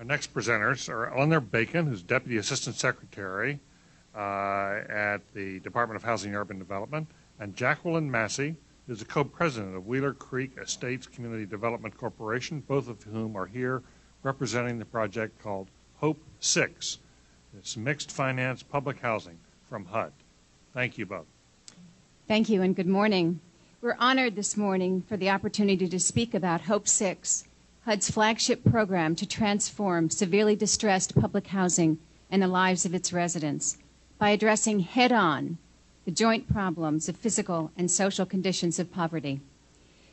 Our next presenters are Eleanor Bacon, who's Deputy Assistant Secretary at the Department of Housing and Urban Development, and Jacqueline Massey, who's the co-president of Wheeler Creek Estates Community Development Corporation, both of whom are here representing the project called Hope 6. It's mixed finance public housing from HUD. Thank you both. Thank you and good morning. We're honored this morning for the opportunity to speak about Hope 6, HUD's flagship program to transform severely distressed public housing and the lives of its residents by addressing head-on the joint problems of physical and social conditions of poverty.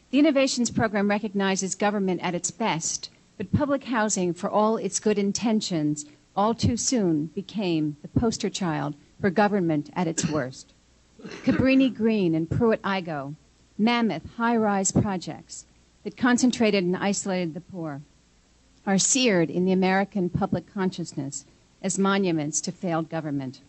The Innovations Program recognizes government at its best, but public housing, for all its good intentions, all too soon became the poster child for government at its worst. Cabrini Green and Pruitt-Igoe, mammoth high-rise projects that concentrated and isolated the poor, are seared in the American public consciousness as monuments to failed government.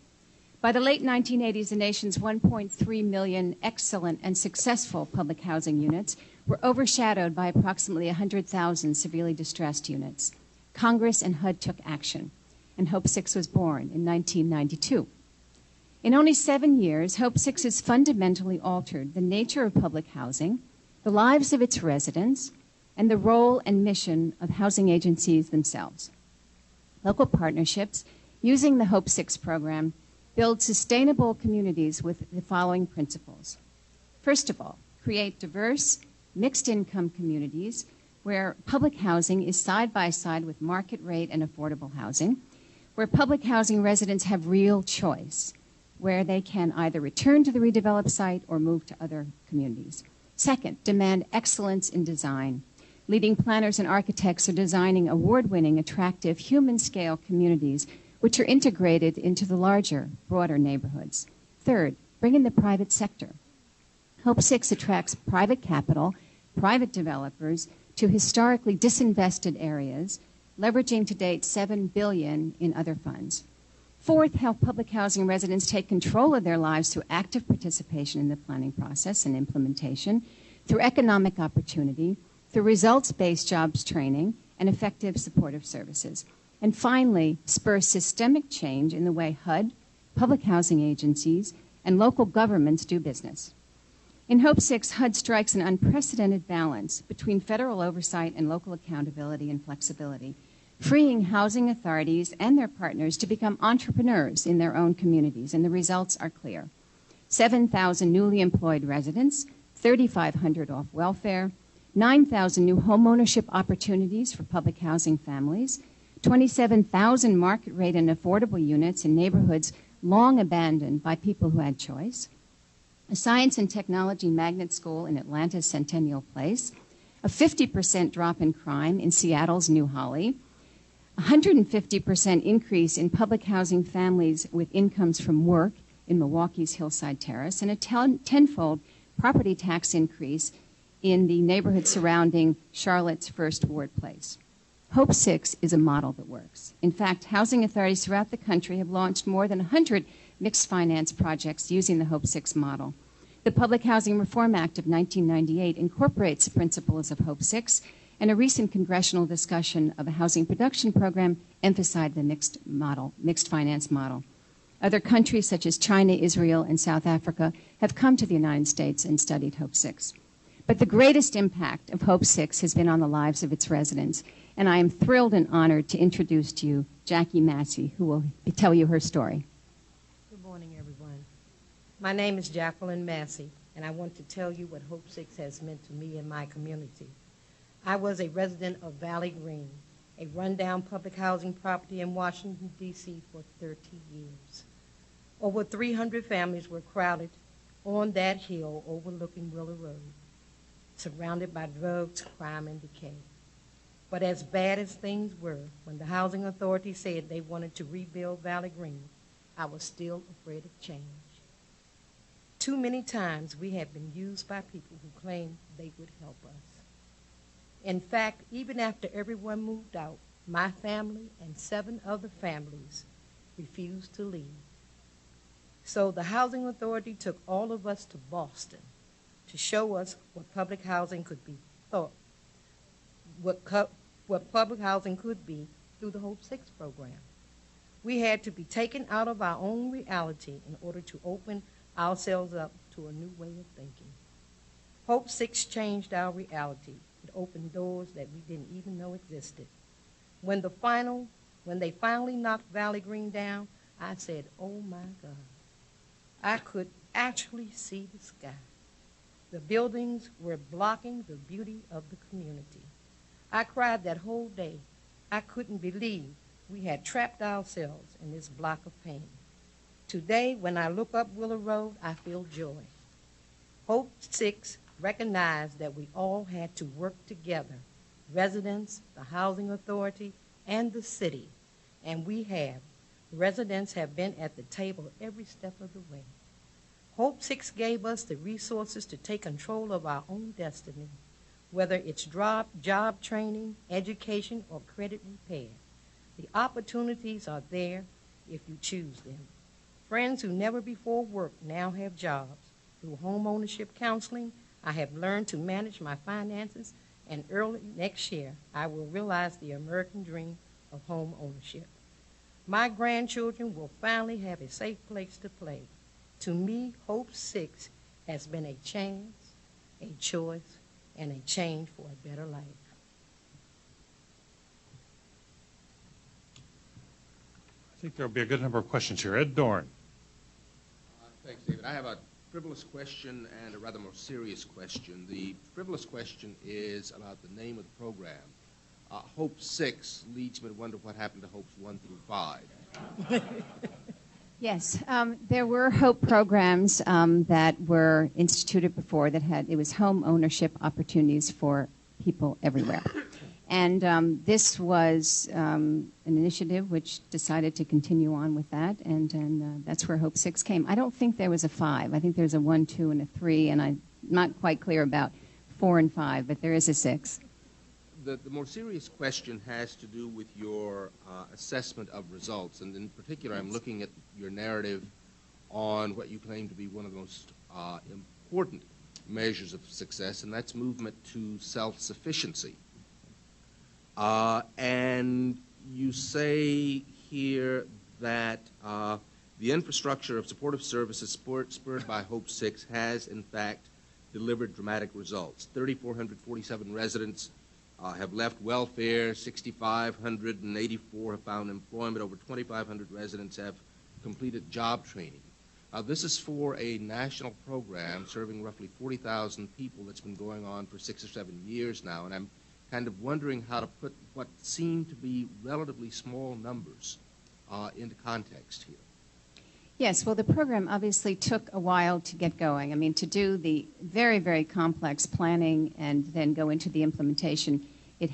By the late 1980s, the nation's 1.3 million excellent and successful public housing units were overshadowed by approximately 100,000 severely distressed units. Congress and HUD took action, and Hope 6 was born in 1992. In only 7 years, Hope 6 has fundamentally altered the nature of public housing, the lives of its residents, and the role and mission of housing agencies themselves. Local partnerships using the Hope 6 program build sustainable communities with the following principles. First of all, create diverse, mixed-income communities where public housing is side by side with market rate and affordable housing, where public housing residents have real choice, where they can either return to the redeveloped site or move to other communities. Second, demand excellence in design. Leading planners and architects are designing award-winning, attractive, human-scale communities which are integrated into the larger, broader neighborhoods. Third, bring in the private sector. Hope 6 attracts private capital, private developers to historically disinvested areas, leveraging to date $7 billion in other funds. Fourth, help public housing residents take control of their lives through active participation in the planning process and implementation, through economic opportunity, through results-based jobs training, and effective supportive services. And finally, spur systemic change in the way HUD, public housing agencies, and local governments do business. In Hope 6, HUD strikes an unprecedented balance between federal oversight and local accountability and flexibility, freeing housing authorities and their partners to become entrepreneurs in their own communities, and the results are clear. 7,000 newly employed residents, 3,500 off welfare, 9,000 new homeownership opportunities for public housing families, 27,000 market rate and affordable units in neighborhoods long abandoned by people who had choice, a science and technology magnet school in Atlanta's Centennial Place, a 50% drop in crime in Seattle's New Holly, 150% increase in public housing families with incomes from work in Milwaukee's Hillside Terrace, and a tenfold property tax increase in the neighborhood surrounding Charlotte's First Ward Place. Hope 6 is a model that works. In fact, housing authorities throughout the country have launched more than 100 mixed finance projects using the Hope 6 model. The Public Housing Reform Act of 1998 incorporates the principles of Hope 6, and a recent congressional discussion of a housing production program emphasized the mixed finance model. Other countries such as China, Israel, and South Africa have come to the United States and studied Hope 6. But the greatest impact of Hope 6 has been on the lives of its residents, and I am thrilled and honored to introduce to you Jackie Massey, who will tell you her story. Good morning, everyone. My name is Jacqueline Massey, and I want to tell you what Hope 6 has meant to me and my community. I was a resident of Valley Green, a rundown public housing property in Washington, D.C. for 30 years. Over 300 families were crowded on that hill overlooking Willow Road, surrounded by drugs, crime, and decay. But as bad as things were, when the housing authority said they wanted to rebuild Valley Green, I was still afraid of change. Too many times we have been used by people who claimed they would help us. In fact, even after everyone moved out, my family and 7 other families refused to leave. So the housing authority took all of us to Boston to show us what public housing could be, what public housing could be through the Hope 6 program. We had to be taken out of our own reality in order to open ourselves up to a new way of thinking. Hope 6 changed our reality. It opened doors that we didn't even know existed. When they finally knocked Valley Green down, I said, oh my God, I could actually see the sky. The buildings were blocking the beauty of the community. I cried that whole day. I couldn't believe we had trapped ourselves in this block of pain. Today, when I look up Willow Road, I feel joy. Hope 6 recognized that we all had to work together, residents, the housing authority, and the city. And we have. Residents have been at the table every step of the way. Hope 6 gave us the resources to take control of our own destiny, whether it's job training, education, or credit repair. The opportunities are there if you choose them. Friends who never before worked now have jobs. Through home ownership counseling, I have learned to manage my finances, and early next year, I will realize the American dream of home ownership. My grandchildren will finally have a safe place to play. To me, Hope 6 has been a chance, a choice, and a change for a better life. I think there'll be a good number of questions here. Ed Dorn. Thanks, David. I have a frivolous question and a rather more serious question. The frivolous question is about the name of the program. Hope 6 leads me to wonder what happened to Hopes 1 through 5. Yes, there were HOPE programs that were instituted before it was home ownership opportunities for people everywhere. And this was an initiative which decided to continue on with that, and that's where Hope 6 came. I don't think there was a 5. I think there's a 1, 2, and a 3, and I'm not quite clear about 4 and 5, but there is a 6. The more serious question has to do with your assessment of results, and in particular, I'm looking at your narrative on what you claim to be one of the most important measures of success, and that's movement to self-sufficiency. And you say here that the infrastructure of supportive services spurred by Hope 6 has, in fact, delivered dramatic results. 3,447 residents have left welfare, 6,584 have found employment, over 2,500 residents have completed job training. This is for a national program serving roughly 40,000 people that's been going on for 6 or 7 years now, and I'm kind of wondering how to put what seem to be relatively small numbers into context here. Yes, well, the program obviously took a while to get going. I mean, to do the very, very complex planning and then go into the implementation, it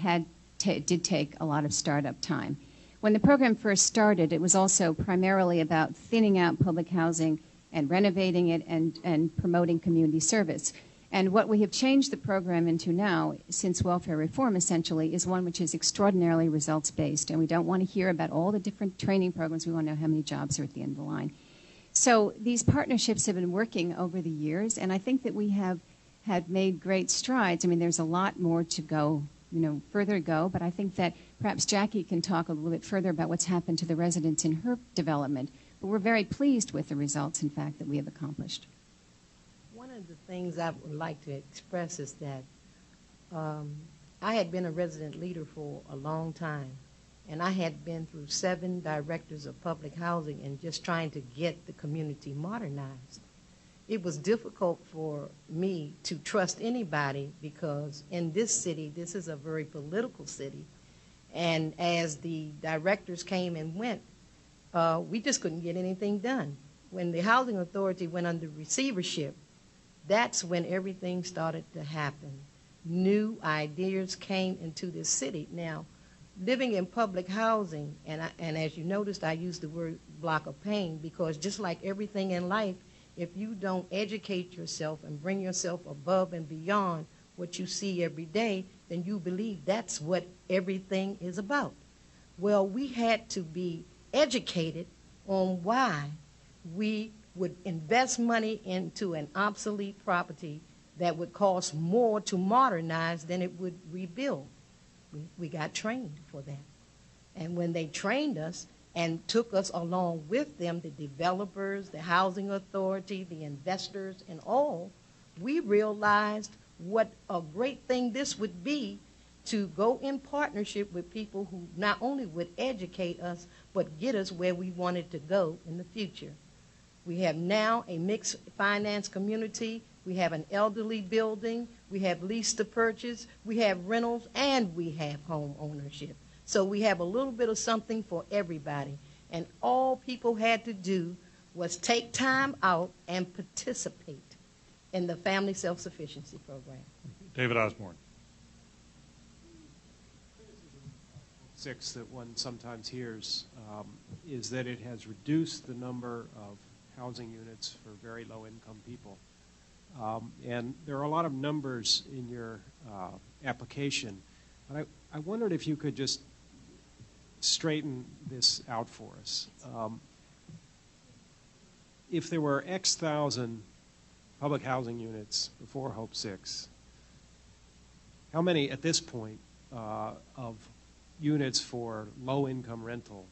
did take a lot of startup time. When the program first started, it was also primarily about thinning out public housing and renovating it and promoting community service. And what we have changed the program into now, since welfare reform essentially, is one which is extraordinarily results-based. And we don't want to hear about all the different training programs. We want to know how many jobs are at the end of the line. So these partnerships have been working over the years, and I think that we have had made great strides. I mean, there's a lot more to go, further to go, but I think that perhaps Jackie can talk a little bit further about what's happened to the residents in her development. But we're very pleased with the results, in fact, that we have accomplished. One of the things I would like to express is that I had been a resident leader for a long time, and I had been through 7 directors of public housing and just trying to get the community modernized. It was difficult for me to trust anybody because in this city, this is a very political city, and as the directors came and went, we just couldn't get anything done. When the housing authority went under receivership, that's when everything started to happen. New ideas came into this city. Now, living in public housing, and as you noticed, I used the word block of pain because just like everything in life, if you don't educate yourself and bring yourself above and beyond what you see every day, then you believe that's what everything is about. Well, we had to be educated on why we would invest money into an obsolete property that would cost more to modernize than it would rebuild. We got trained for that. And when they trained us and took us along with them, the developers, the housing authority, the investors, and all, we realized what a great thing this would be to go in partnership with people who not only would educate us, but get us where we wanted to go in the future. We have now a mixed finance community. We have an elderly building. We have lease to purchase. We have rentals, and we have home ownership. So we have a little bit of something for everybody. And all people had to do was take time out and participate in the Family Self-Sufficiency Program. David Osborne. Six that one sometimes hears is that it has reduced the number of housing units for very low-income people. And there are a lot of numbers in your application. But I wondered if you could just straighten this out for us. If there were X thousand public housing units before Hope 6, how many at this point of units for low-income rental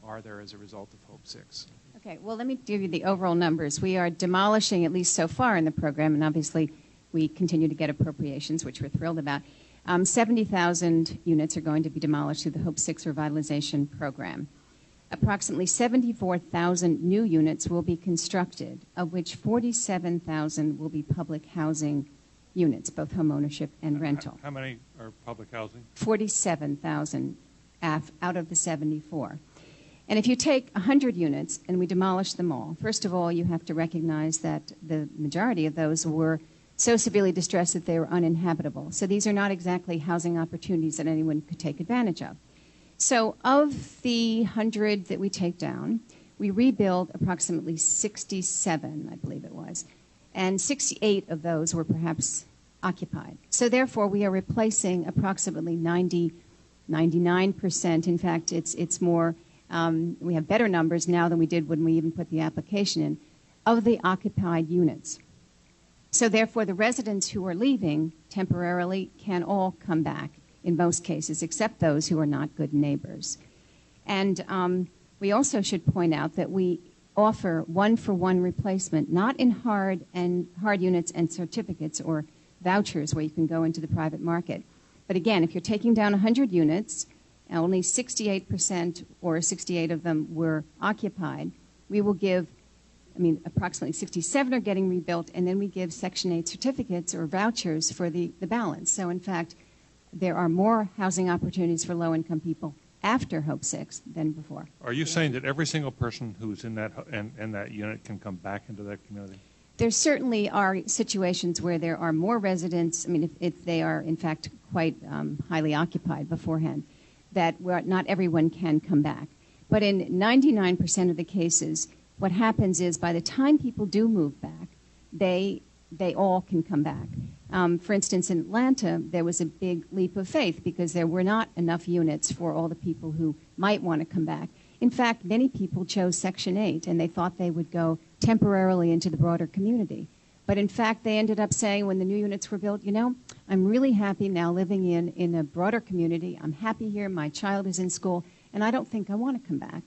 are there as a result of Hope 6? Okay, well, let me give you the overall numbers. We are demolishing, at least so far in the program, and obviously we continue to get appropriations, which we're thrilled about. 70,000 units are going to be demolished through the Hope 6 revitalization program. Approximately 74,000 new units will be constructed, of which 47,000 will be public housing units, both home ownership and rental. How many are public housing? 47,000 out of the 74. And if you take 100 units and we demolish them all, first of all, you have to recognize that the majority of those were so severely distressed that they were uninhabitable. So these are not exactly housing opportunities that anyone could take advantage of. So of the 100 that we take down, we rebuild approximately 67, I believe it was, and 68 of those were perhaps occupied. So therefore, we are replacing approximately 99%. In fact, it's more, we have better numbers now than we did when we even put the application in, of the occupied units. So therefore, the residents who are leaving temporarily can all come back in most cases, except those who are not good neighbors. And we also should point out that we offer one-for-one replacement, not in hard units and certificates or vouchers where you can go into the private market. But again, if you're taking down 100 units, and only 68% or 68 of them were occupied, we will give, approximately 67 are getting rebuilt, and then we give Section 8 certificates or vouchers for the balance. So in fact, there are more housing opportunities for low-income people after Hope 6 than before. Are you saying that every single person who's in that unit can come back into that community? There certainly are situations where there are more residents, if they are in fact quite highly occupied beforehand, that not everyone can come back. But in 99% of the cases, what happens is by the time people do move back, they all can come back. For instance, in Atlanta, there was a big leap of faith because there were not enough units for all the people who might want to come back. In fact, many people chose Section 8, and they thought they would go temporarily into the broader community. But in fact, they ended up saying when the new units were built, I'm really happy now living in a broader community. I'm happy here. My child is in school, and I don't think I want to come back.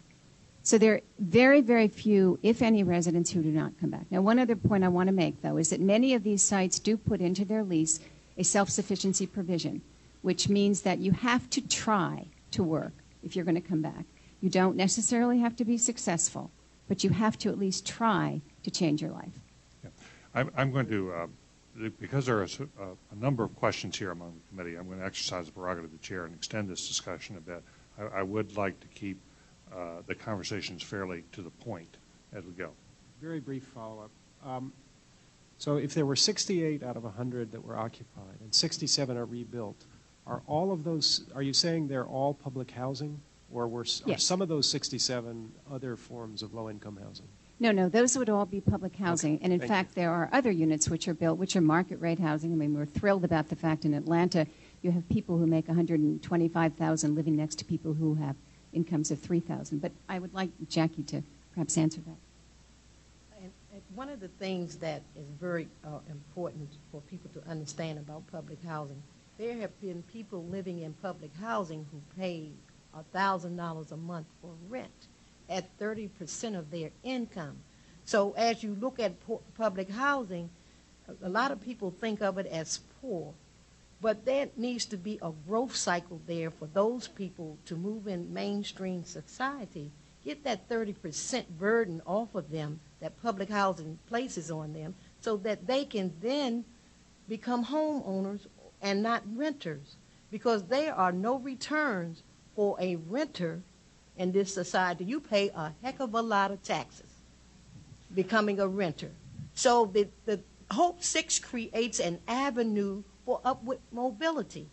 So there are very, very few, if any, residents who do not come back. Now, one other point I want to make, though, is that many of these sites do put into their lease a self-sufficiency provision, which means that you have to try to work if you're going to come back. You don't necessarily have to be successful, but you have to at least try to change your life. Yeah. I'm going to, because there is a number of questions here among the committee, I'm going to exercise the prerogative of the chair and extend this discussion a bit. I would like to keep the conversations fairly to the point as we go. Very brief follow-up. So if there were 68 out of 100 that were occupied and 67 are rebuilt, are all of those, are you saying they're all public housing? Or are some of those 67 other forms of low-income housing? No, those would all be public housing. Okay. And in fact, there are other units which are built, which are market rate housing. We're thrilled about the fact in Atlanta you have people who make $125,000 living next to people who have incomes of $3,000. But I would like Jackie to perhaps answer that. And one of the things that is very important for people to understand about public housing, there have been people living in public housing who pay $1,000 a month for rent at 30% of their income. So as you look at public housing, a lot of people think of it as poor, but there needs to be a growth cycle there for those people to move in mainstream society, get that 30% burden off of them that public housing places on them, so that they can then become homeowners and not renters, because there are no returns for a renter in this society. You pay a heck of a lot of taxes becoming a renter. So the Hope 6 creates an avenue for upward mobility.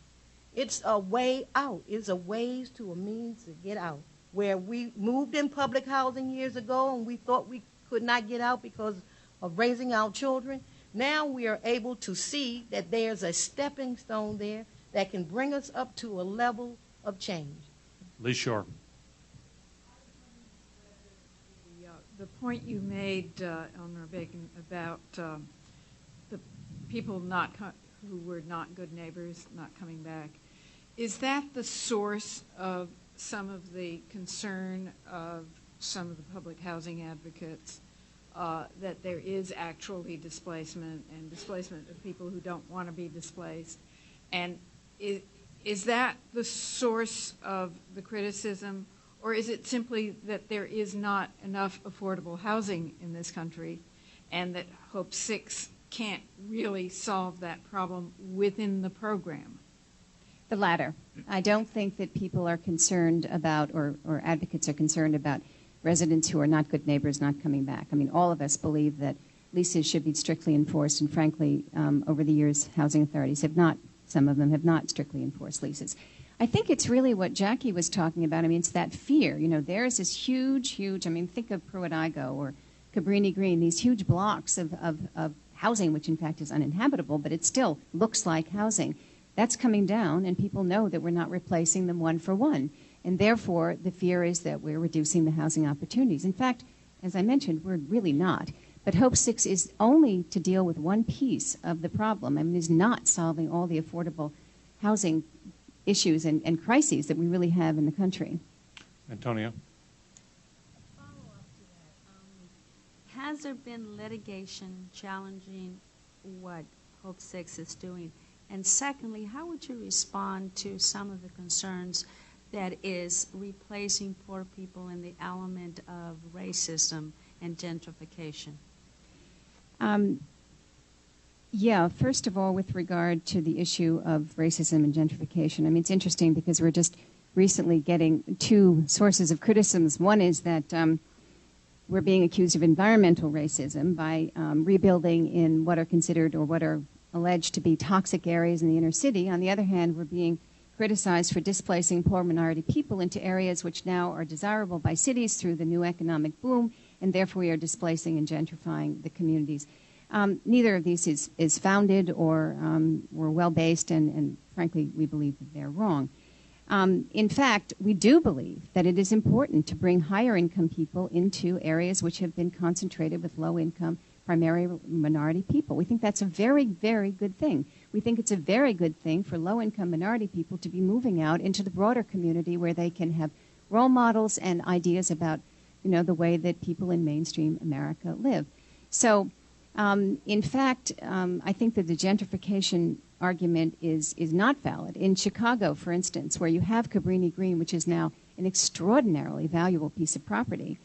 It's a way out. It's a ways to a means to get out. Where we moved in public housing years ago and we thought we could not get out because of raising our children, now we are able to see that there's a stepping stone there that can bring us up to a level of change. Lee Shore. The point you made, Eleanor Bacon, about the people who were not good neighbors not coming back, is that the source of some of the concern of some of the public housing advocates, that there is actually displacement and displacement of people who don't want to be displaced? And is that the source of the criticism, or is it simply that there is not enough affordable housing in this country and that Hope 6 can't really solve that problem within the program? The latter. I don't think that people are concerned about, or advocates are concerned about, residents who are not good neighbors not coming back. I mean, all of us believe that leases should be strictly enforced, and frankly, over the years, housing authorities have not, some of them have not strictly enforced leases. I think it's really what Jackie was talking about. I mean, it's that fear. You know, there's this huge, I mean, think of Pruitt-Igoe or Cabrini Green, these huge blocks of housing, which in fact is uninhabitable, but it still looks like housing. That's coming down, and people know that we're not replacing them one for one. And therefore, the fear is that we're reducing the housing opportunities. In fact, as I mentioned, we're really not. But Hope 6 is only to deal with one piece of the problem. I mean, is not solving all the affordable housing issues and crises that we really have in the country. Antonio. Follow-up to that. Has there been litigation challenging what Hope 6 is doing? And secondly, how would you respond to some of the concerns that is replacing poor people in the element of racism and gentrification? Yeah, first of all, with regard to the issue of racism and gentrification, I mean, it's interesting because we're just recently getting two sources of criticisms. One is that we're being accused of environmental racism by rebuilding in what are considered or what are alleged to be toxic areas in the inner city. On the other hand, we're being criticized for displacing poor minority people into areas which now are desirable by cities through the new economic boom, and therefore we are displacing and gentrifying the communities. Neither of these is founded or well-based, and frankly, we believe that they're wrong. In fact, we do believe that it is important to bring higher-income people into areas which have been concentrated with low-income, primarily minority people. We think that's a very, very good thing. We think it's a very good thing for low-income minority people to be moving out into the broader community where they can have role models and ideas about, you know, the way that people in mainstream America live. So, in fact, I think that the gentrification argument is not valid. In Chicago, for instance, where you have Cabrini Green, which is now an extraordinarily valuable piece of property,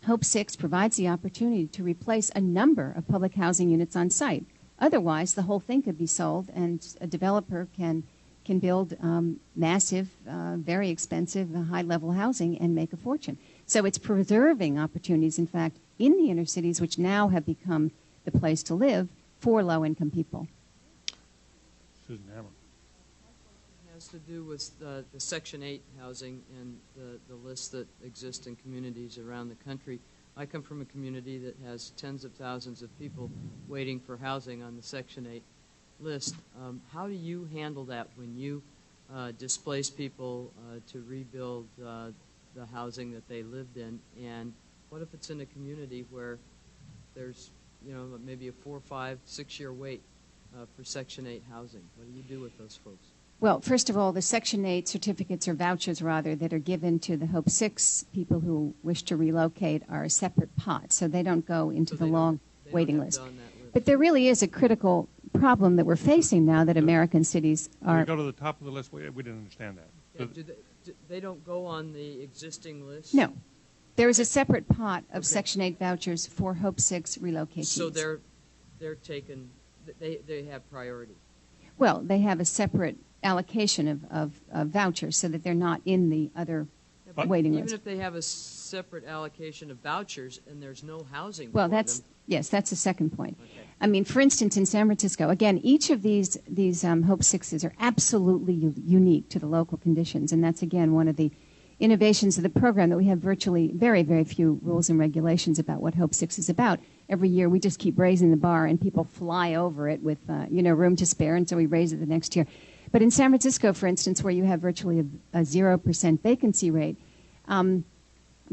Hope 6 provides the opportunity to replace a number of public housing units on site. Otherwise, the whole thing could be sold, and a developer can build massive, very expensive, high-level housing and make a fortune. So it's preserving opportunities, in fact, in the inner cities, which now have become the place to live for low-income people. Susan Hammer. It has to do with the Section 8 housing and the lists that exist in communities around the country. I come from a community that has tens of thousands of people waiting for housing on the Section 8 list. How do you handle that when you displace people to rebuild the housing that they lived in? And what if it's in a community where there's, you know, maybe a 4, 5, 6 year wait for Section 8 housing? What do you do with those folks? Well, first of all, the Section 8 certificates or vouchers, rather, that are given to the Hope 6 people who wish to relocate are a separate pot, so they don't go into the long waiting list. But there really is a critical problem that we're facing now that American cities are... We go to the top of the list. We didn't understand that. Yeah, they don't go on the existing list? No. There is a separate pot of Section 8 vouchers for Hope 6 relocatees. So they're taken, they have priority? Well, they have a separate allocation of vouchers so that they're not in the other waiting list. Even if they have a separate allocation of vouchers and there's no housing Well, for that's... them. Yes, that's the second point. Okay. I mean, for instance, in San Francisco, again, each of these Hope Sixes are absolutely unique to the local conditions, and that's, again, one of the innovations of the program, that we have virtually very, very few rules and regulations about what Hope Six is about. Every year we just keep raising the bar, and people fly over it with, room to spare, and so we raise it the next year. But in San Francisco, for instance, where you have virtually a 0% vacancy rate, the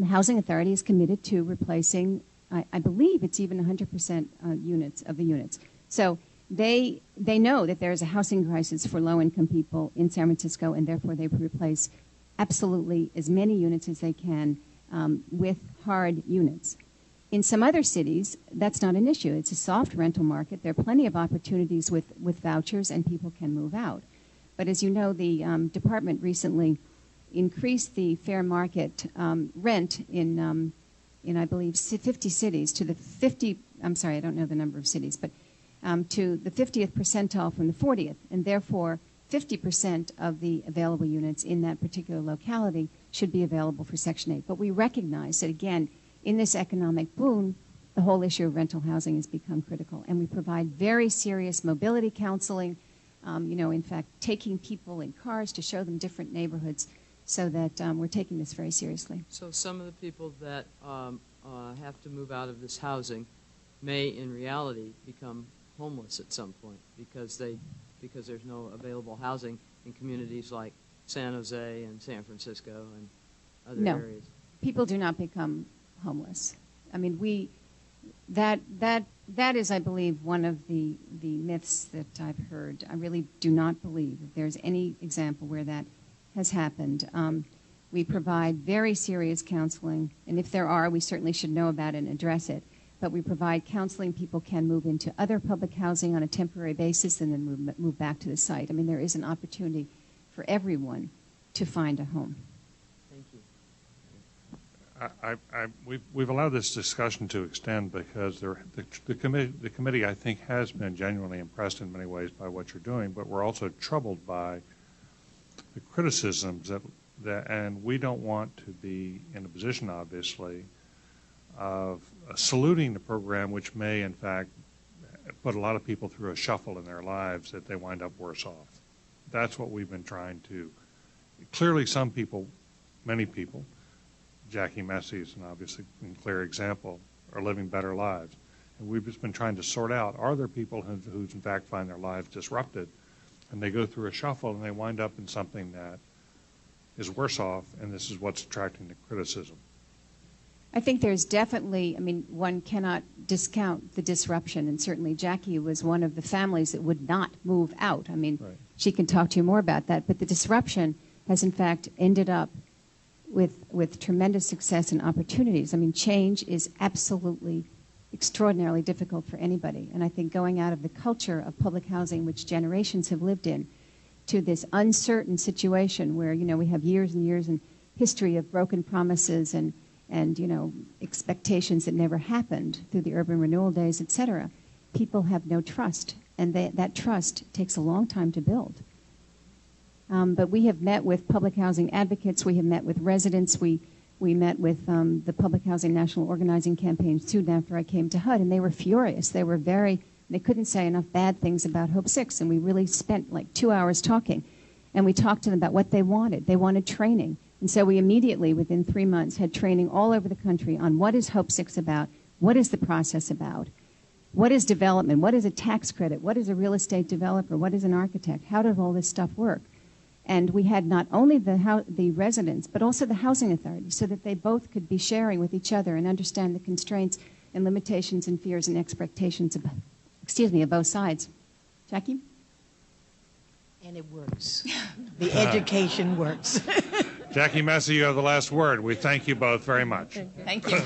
Housing Authority is committed to replacing, I believe it's even 100% units of the units. So they know that there is a housing crisis for low-income people in San Francisco, and therefore they replace absolutely as many units as they can with hard units. In some other cities, that's not an issue. It's a soft rental market. There are plenty of opportunities with vouchers, and people can move out. But as you know, the department recently increased the fair market rent in I believe 50 cities to the 50. I'm sorry, I don't know the number of cities, but to the 50th percentile from the 40th, and therefore 50% of the available units in that particular locality should be available for Section 8. But we recognize that, again, in this economic boom, the whole issue of rental housing has become critical, and we provide very serious mobility counseling. In fact, taking people in cars to show them different neighborhoods, so that we're taking this very seriously. So some of the people that have to move out of this housing may, in reality, become homeless at some point because there's no available housing in communities like San Jose and San Francisco and other areas. People do not become homeless. I mean, that is, I believe, one of the myths that I've heard. I really do not believe that there's any example where that has happened. We provide very serious counseling, and if there are, we certainly should know about it and address it. But we provide counseling. People can move into other public housing on a temporary basis and then move back to the site. I mean, there is an opportunity for everyone to find a home. Thank you. We've allowed this discussion to extend because the committee, I think, has been genuinely impressed in many ways by what you're doing, but we're also troubled by the criticisms and we don't want to be in a position, obviously, of saluting the program, which may, in fact, put a lot of people through a shuffle in their lives that they wind up worse off. That's what we've been trying to. Clearly, some people, many people, Jackie Massey is an obviously and clear example, are living better lives. And we've just been trying to sort out, are there people who in fact find their lives disrupted, and they go through a shuffle and they wind up in something that is worse off, and this is what's attracting the criticism. I think there's definitely, one cannot discount the disruption, and certainly Jackie was one of the families that would not move out. Right. She can talk to you more about that, but the disruption has in fact ended up with tremendous success and opportunities. Change is absolutely extraordinarily difficult for anybody, and I think going out of the culture of public housing, which generations have lived in, to this uncertain situation where, we have years and years in history of broken promises and expectations that never happened through the urban renewal days, et cetera. People have no trust, and that trust takes a long time to build. But we have met with public housing advocates. We have met with residents. We met with the Public Housing National Organizing Campaign soon after I came to HUD, and they were furious. They couldn't say enough bad things about Hope 6, and we really spent like 2 hours talking. And we talked to them about what they wanted. They wanted training. And so we immediately, within 3 months, had training all over the country on what is Hope 6 about, what is the process about, what is development, what is a tax credit, what is a real estate developer, what is an architect, how does all this stuff work? And we had not only the residents, but also the housing authority, so that they both could be sharing with each other and understand the constraints and limitations and fears and expectations of both sides. Jackie? And it works. The education works. Jackie Massey, you have the last word. We thank you both very much. Thank you.